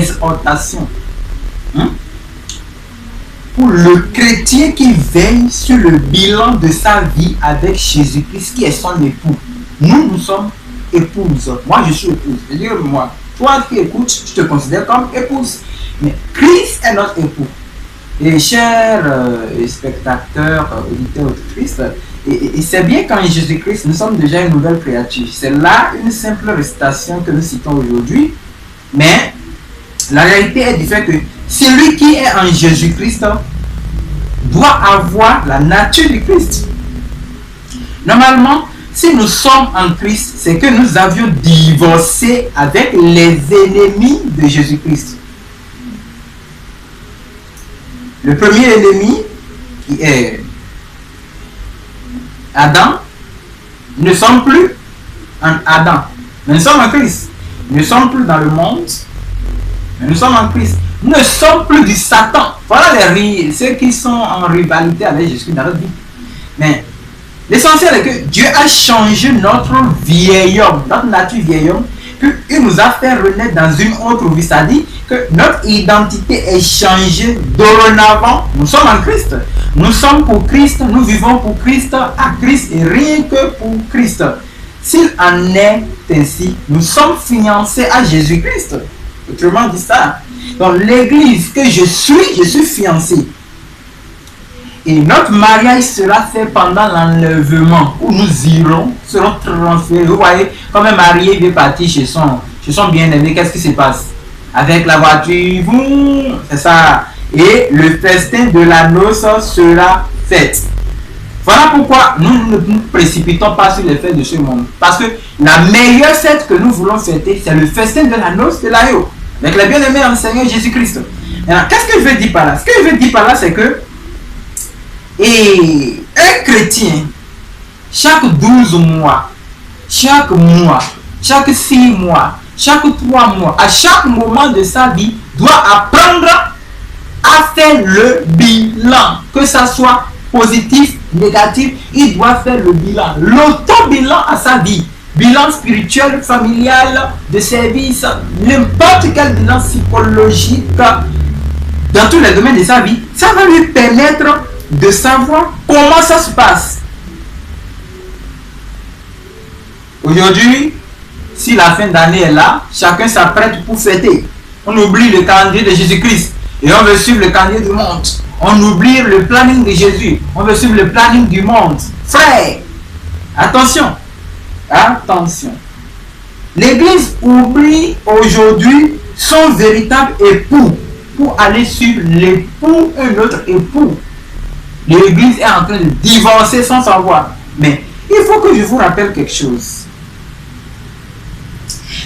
exhortation. Pour le chrétien qui veille sur le bilan de sa vie avec Jésus-Christ, qui est son époux. Nous sommes épouses. Moi, je suis épouse. Je veux dire, moi, toi qui écoutes, je te considère comme épouse. Mais Christ est notre époux. Et chers spectateurs, auditeurs, auditrices, et c'est bien qu'en Jésus-Christ, nous sommes déjà une nouvelle créature. C'est là une simple récitation que nous citons aujourd'hui. Mais la réalité est du fait que celui qui est en Jésus-Christ doit avoir la nature du Christ. Normalement, si nous sommes en Christ, c'est que nous avions divorcé avec les ennemis de Jésus-Christ. Le premier ennemi, qui est Adam, nous ne sommes plus en Adam, mais nous sommes en Christ. Nous ne sommes plus dans le monde, mais nous sommes en Christ. Nous ne sommes plus du Satan. Voilà ceux qui sont en rivalité avec Jésus dans notre vie. Mais l'essentiel est que Dieu a changé notre vieil homme, notre nature vieil homme, puis il nous a fait renaître dans une autre vie. C'est-à-dire que notre identité est changée dorénavant. Nous sommes en Christ. Nous sommes pour Christ, nous vivons pour Christ, à Christ et rien que pour Christ. S'il en est ainsi, nous sommes fiancés à Jésus-Christ. Autrement dit ça. Donc l'église que je suis fiancé. Et notre mariage sera fait pendant l'enlèvement, où nous serons transférés. Vous voyez, comme un marié veut partir chez son bien-aimé, qu'est-ce qui se passe? Avec la voiture, c'est ça. Et le festin de la noce sera fait. Voilà pourquoi nous ne nous précipitons pas sur les fêtes de ce monde. Parce que la meilleure fête que nous voulons fêter, c'est le festin de la noce de l'agneau. Avec le bien-aimé en Seigneur Jésus-Christ. Qu'est-ce que je veux dire par là? Ce que je veux dire par là, c'est que un chrétien, chaque 12 mois, chaque mois, chaque 6 mois, chaque 3 mois, à chaque moment de sa vie, doit apprendre à faire le bilan. Que ça soit positif, négatif, il doit faire le bilan. L'auto-bilan à sa vie. Bilan spirituel, familial, de service, n'importe quel bilan psychologique dans tous les domaines de sa vie, ça va lui permettre de savoir comment ça se passe. Aujourd'hui, si la fin d'année est là, chacun s'apprête pour fêter. On oublie le calendrier de Jésus-Christ et on veut suivre le calendrier du monde. On oublie le planning de Jésus. On veut suivre le planning du monde. Frère, attention. Attention. L'église oublie aujourd'hui son véritable époux pour aller suivre l'époux, un autre époux. L'église est en train de divorcer sans savoir. Mais il faut que je vous rappelle quelque chose.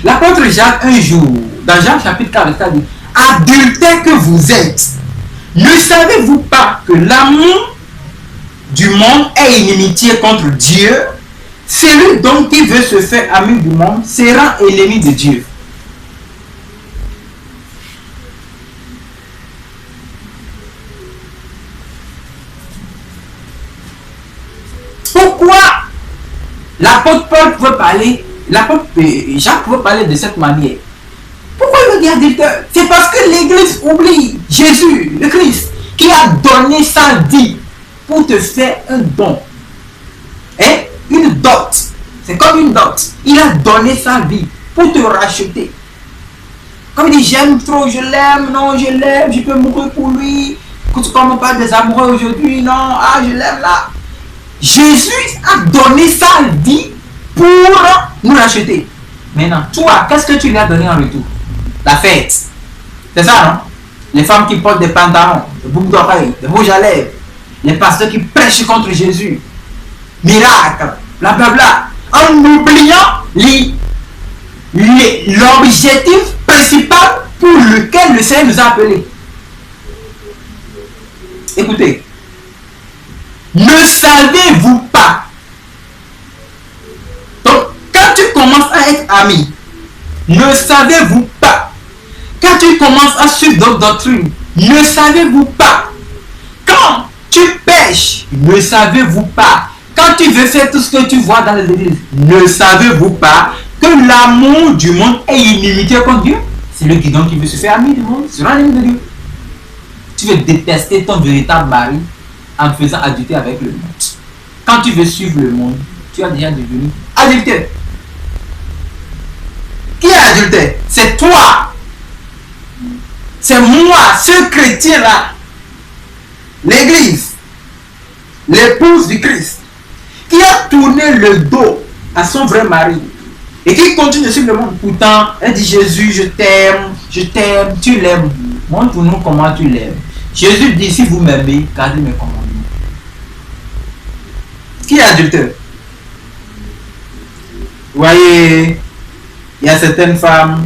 L'apôtre Jacques, un jour, dans Jean chapitre 4, il dit: adultère que vous êtes, ne savez-vous pas que l'amour du monde est inimitié contre Dieu? Celui donc qui veut se faire ami du monde sera ennemi de Dieu. Pourquoi l'apôtre Paul veut parler, l'apôtre Jacques veut parler de cette manière? Pourquoi il veut dire adultère? C'est parce que l'église oublie Jésus, le Christ, qui a donné sa vie pour te faire un don. Une dot. C'est comme une dot. Il a donné sa vie pour te racheter. Comme il dit, j'aime trop, je l'aime, non, je l'aime, je peux mourir pour lui. Comme on parle des amoureux aujourd'hui, non, je l'aime là. Jésus a donné sa vie pour nous racheter. Maintenant, toi, qu'est-ce que tu lui as donné en retour? La fête. C'est ça, non? Les femmes qui portent des pantalons, des boucles d'oreilles, des rouges à lèvres, les pasteurs qui prêchent contre Jésus. Miracle, blablabla, en oubliant l'objectif principal pour lequel le Seigneur nous a appelés. Écoutez, ne savez-vous pas? Donc, quand tu commences à être ami, ne savez-vous pas? Quand tu commences à suivre d'autres doctrines, ne savez-vous pas? Quand tu pêches, ne savez-vous pas? Quand tu veux faire tout ce que tu vois dans les églises, ne savez-vous pas que l'amour du monde est inimitié contre Dieu? C'est le guidon qui veut se faire ami du monde, sera l'ennemi de Dieu. Tu veux détester ton véritable mari en faisant adultère avec le monde. Quand tu veux suivre le monde, tu as déjà devenu adultère. Qui est adultère? C'est toi. C'est moi, ce chrétien-là. L'église, l'épouse du Christ, qui a tourné le dos à son vrai mari et qui continue de suivre le monde. Pourtant, elle dit Jésus, je t'aime, tu l'aimes. Montre-nous comment tu l'aimes. Jésus dit, si vous m'aimez, gardez mes commandements. Qui est adultère? Vous voyez, il y a certaines femmes,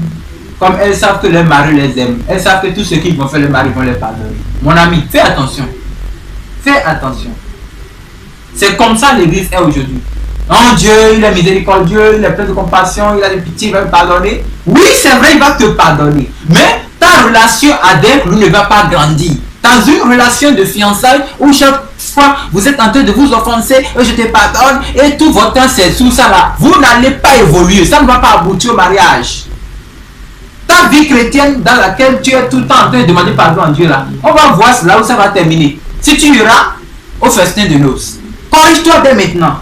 comme elles savent que leur mari les aime, elles savent que tout ce qu'ils vont faire, le mari vont les pardonner. Mon ami, fais attention. Fais attention. C'est comme ça l'église est aujourd'hui. Non, Dieu, il est miséricordieux, il est plein de compassion, il a de pitié, il va me pardonner. Oui, c'est vrai, il va te pardonner. Mais ta relation avec lui ne va pas grandir. Dans une relation de fiançailles où chaque fois vous êtes en train de vous offenser, je te pardonne, et tout votre temps c'est sous ça là, vous n'allez pas évoluer. Ça ne va pas aboutir au mariage. Ta vie chrétienne dans laquelle tu es tout le temps en train de demander pardon à Dieu là, on va voir là où ça va terminer. Si tu iras au festin de noces, corrige-toi dès maintenant.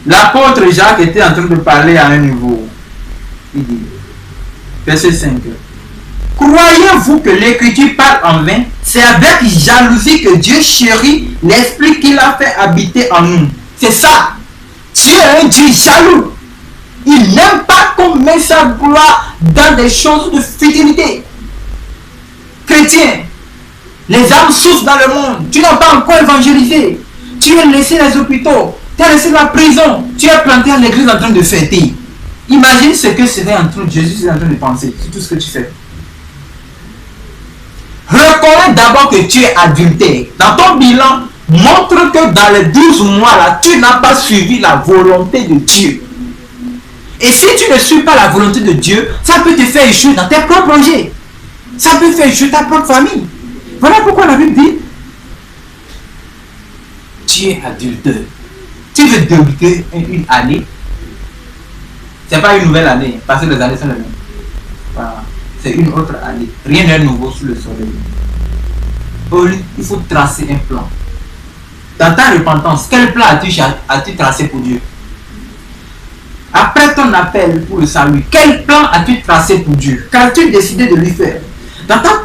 L'apôtre Jacques était en train de parler à un niveau. Il dit, verset 5. Croyez-vous que l'Écriture parle en vain? C'est avec jalousie que Dieu chérit l'esprit qu'il a fait habiter en nous. C'est ça. Dieu est un Dieu jaloux. Il n'aime pas qu'on mette sa gloire dans des choses de futilité. Chrétien, les âmes souffrent dans le monde. Tu n'as pas encore évangélisé. Tu as laissé les hôpitaux. Tu as laissé la prison. Tu es planté à l'église en train de fêter. Imagine ce que serait en train de Jésus est en train de penser sur tout ce que tu fais. Reconnais d'abord que tu es adultère. Dans ton bilan, montre que dans les 12 mois là, tu n'as pas suivi la volonté de Dieu. Et si tu ne suis pas la volonté de Dieu, ça peut te faire échouer dans tes propres projets. Ça peut faire échouer ta propre famille. Voilà pourquoi la Bible dit, tu es adultère. Tu veux débuter une année, c'est pas une nouvelle année, parce que les années sont les mêmes. Voilà. C'est une autre année. Rien n'est nouveau sous le soleil. Il faut tracer un plan. Dans ta repentance, quel plan as-tu tracé pour Dieu? Après ton appel pour le salut, quel plan as-tu tracé pour Dieu? Qu'as-tu décidé de lui faire? Dans ta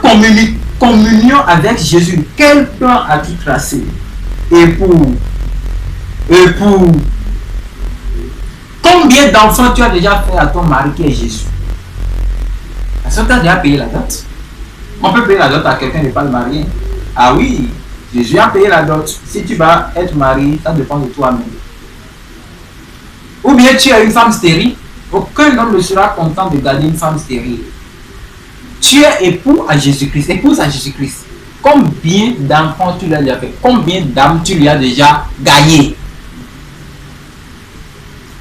communion avec Jésus, quel plan as-tu tracé? Et pour combien d'enfants tu as déjà fait à ton mari qui est Jésus? Est-ce que tu as déjà payé la dot? On peut payer la dot à quelqu'un qui n'est pas marié. Ah oui, Jésus a payé la dot. Si tu vas être marié, ça dépend de toi-même. Ou bien tu as une femme stérile. Aucun homme ne sera content de garder une femme stérile. Tu es époux à Jésus-Christ, épouse à Jésus-Christ. Combien d'enfants tu lui as déjà fait? Combien d'âmes tu lui as déjà gagné?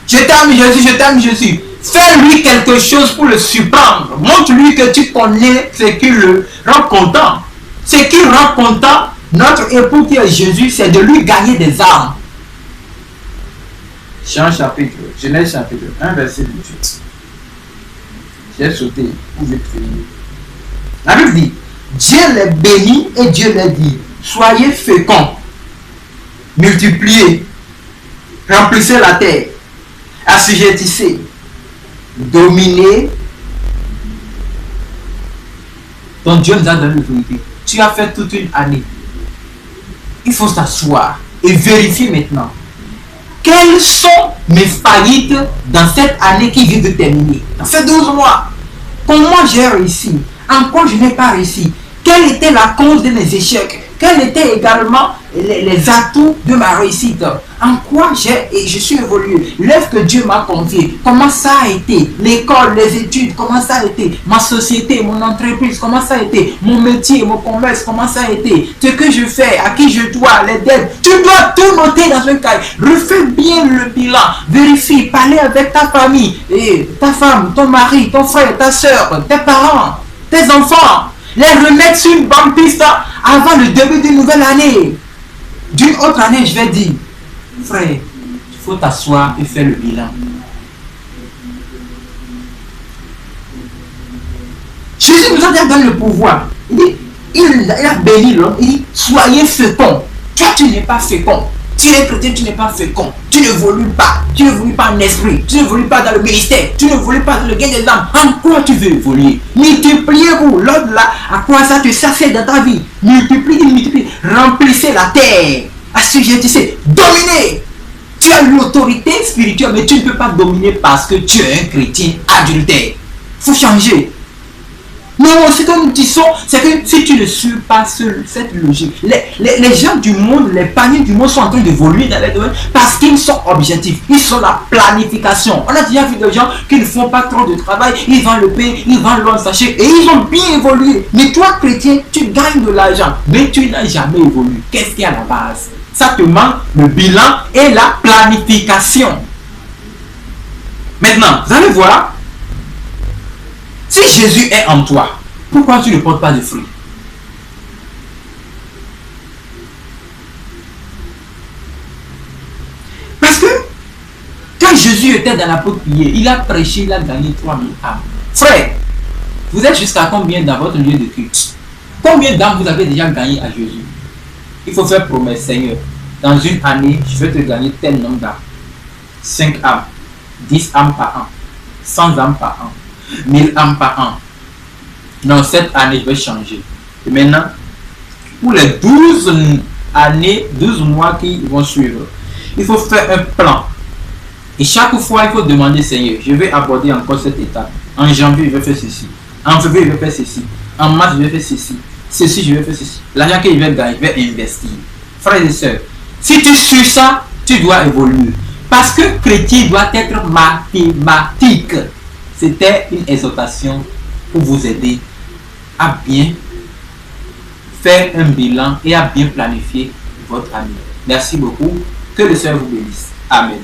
Je t'aime Jésus, je t'aime Jésus. Fais-lui quelque chose pour le surprendre. Montre-lui que tu connais ce qui le rend content. Ce qui rend content notre époux qui est Jésus, c'est de lui gagner des âmes. Genèse chapitre 1, verset 18. J'ai sauté pour vite finir. La Bible dit, Dieu les bénit et Dieu les dit, soyez féconds, multipliez, remplissez la terre, assujettissez, dominez. Donc Dieu nous a donné l'autorité. Tu as fait toute une année. Il faut s'asseoir et vérifier maintenant. Quelles sont mes faillites dans cette année qui vient de terminer? Dans ces 12 mois, comment j'ai réussi? En quoi je n'ai pas réussi? Quelle était la cause de mes échecs? Quels étaient également les atouts de ma réussite? En quoi je suis évolué? L'œuvre que Dieu m'a confiée, comment ça a été? L'école, les études, comment ça a été? Ma société, mon entreprise, comment ça a été? Mon métier, mon commerce, comment ça a été? Ce que je fais, à qui je dois, les dettes. Tu dois tout noter dans un cahier. Refais bien le bilan. Vérifie, parlez avec ta famille, et ta femme, ton mari, ton frère, ta soeur, tes parents, tes enfants. Les remettre sur une bonne piste avant le début d'une nouvelle année. D'une autre année, je vais dire, Frère, il faut t'asseoir et faire le bilan. Jésus nous a donné le pouvoir. Il dit, il a béni l'homme. Il dit, soyez féconds. Toi, tu n'es pas fécond. Tu es chrétien, tu n'es pas fécond. Tu n'évolues pas. Tu n'évolues pas en esprit. Tu n'évolues pas dans le ministère. Tu n'évolues pas dans le gain des âmes. En quoi tu veux évoluer? Multipliez-vous. L'autre là, à quoi ça te sert dans ta vie? Multipliez. Remplissez la terre. Assujettissez. Dominez. Tu as l'autorité spirituelle, mais tu ne peux pas dominer parce que tu es un chrétien adultère. Il faut changer. Non, ce que nous disons, c'est que si tu ne suis pas cette logique, les gens du monde, les paniers du monde sont en train d'évoluer dans les domaines parce qu'ils sont objectifs. Ils sont la planification. On a déjà vu des gens qui ne font pas trop de travail, ils vendent le pain, ils vendent l'homme sachet et ils ont bien évolué. Mais toi, chrétien, tu gagnes de l'argent, mais tu n'as jamais évolué. Qu'est-ce qu'il y a à la base? Ça te manque le bilan et la planification. Maintenant, vous allez voir. Si Jésus est en toi, pourquoi tu ne portes pas de fruits? Parce que quand Jésus était dans la prière, il a prêché, il a gagné 3000 âmes. Frère, vous êtes jusqu'à combien dans votre lieu de culte? Combien d'âmes vous avez déjà gagné à Jésus? Il faut faire promesse, Seigneur. Dans une année, je vais te gagner tel nombre d'âmes. 5 âmes, 10 âmes par an, 100 âmes par an. 1000 âmes par an. Dans cette année, je vais changer. Et maintenant, pour les 12 années, 12 mois qui vont suivre, il faut faire un plan. Et chaque fois, il faut demander, Seigneur, je vais aborder encore cette étape. En janvier, je vais faire ceci. En février, je vais faire ceci. En mars, je vais faire ceci. Ceci, je vais faire ceci. L'argent que je vais gagner, je vais investir. Frères et sœurs, si tu suis ça, tu dois évoluer. Parce que chrétien doit être mathématique. C'était une exhortation pour vous aider à bien faire un bilan et à bien planifier votre année. Merci beaucoup. Que le Seigneur vous bénisse. Amen.